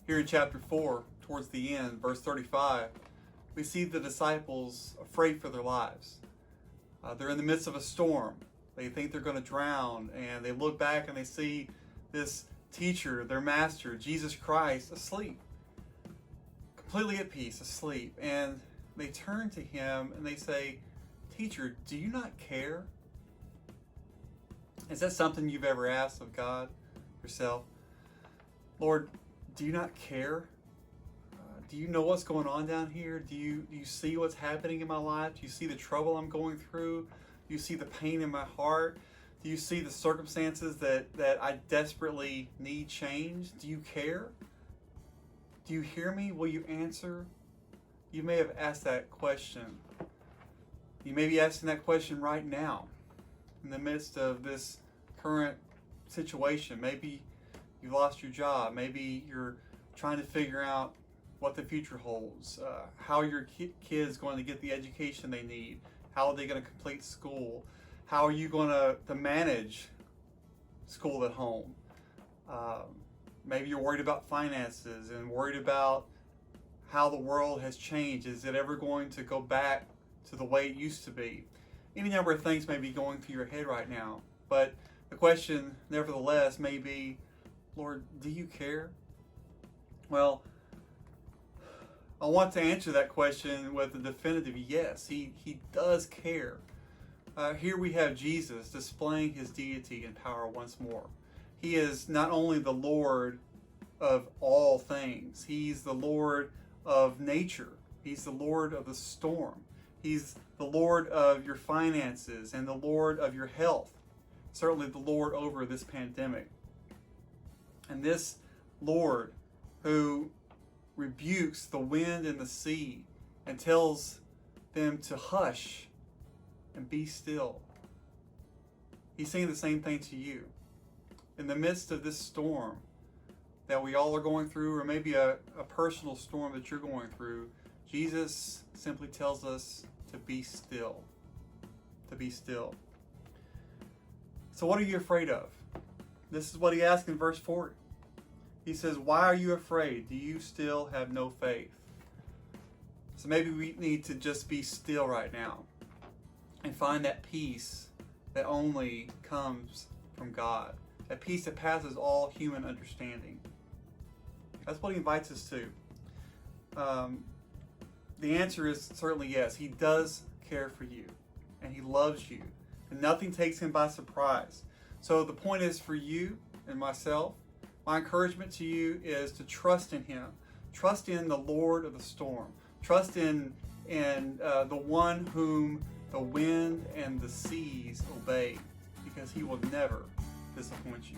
Here in chapter 4, towards the end, verse 35, we see the disciples afraid for their lives. They're in the midst of a storm. They think they're going to drown, and they look back and they see this teacher, their master, Jesus Christ, asleep, completely at peace, asleep. And they turn to him and they say, "Teacher, do you not care?" Is that something you've ever asked of God yourself? Lord, do you not care? Do you know what's going on down here? Do you see what's happening in my life? Do you see the trouble I'm going through? Do you see the pain in my heart? Do you see the circumstances that I desperately need change? Do you care? Do you hear me? Will you answer? You may have asked that question. You may be asking that question right now in the midst of this current situation. Maybe you lost your job. Maybe you're trying to figure out what the future holds, how your kids going to get the education they need, how are they going to complete school, how are you going to manage school at home. Maybe you're worried about finances and worried about how the world has changed. Is it ever going to go back to the way it used to be? Any number of things may be going through your head right now, but the question nevertheless may be, Lord, do you care? Well, I want to answer that question with a definitive yes. He does care. Here we have Jesus displaying his deity and power once more. He is not only the Lord of all things, he's the Lord of nature. He's the Lord of the storm. He's the Lord of your finances and the Lord of your health. Certainly the Lord over this pandemic. And this Lord who rebukes the wind and the sea and tells them to hush and be still. He's saying the same thing to you. In the midst of this storm that we all are going through, or maybe a personal storm that you're going through, Jesus simply tells us to be still. To be still. So what are you afraid of? This is what he asks in verse 40. He says, "Why are you afraid? Do you still have no faith?" So maybe we need to just be still right now and find that peace that only comes from God. That peace that passes all human understanding. That's what he invites us to. The answer is certainly yes. He does care for you, and he loves you, and nothing takes him by surprise. So the point is for you and myself, my encouragement to you is to trust in him. Trust in the Lord of the storm. Trust in the one whom the wind and the seas obey, because he will never disappoint you.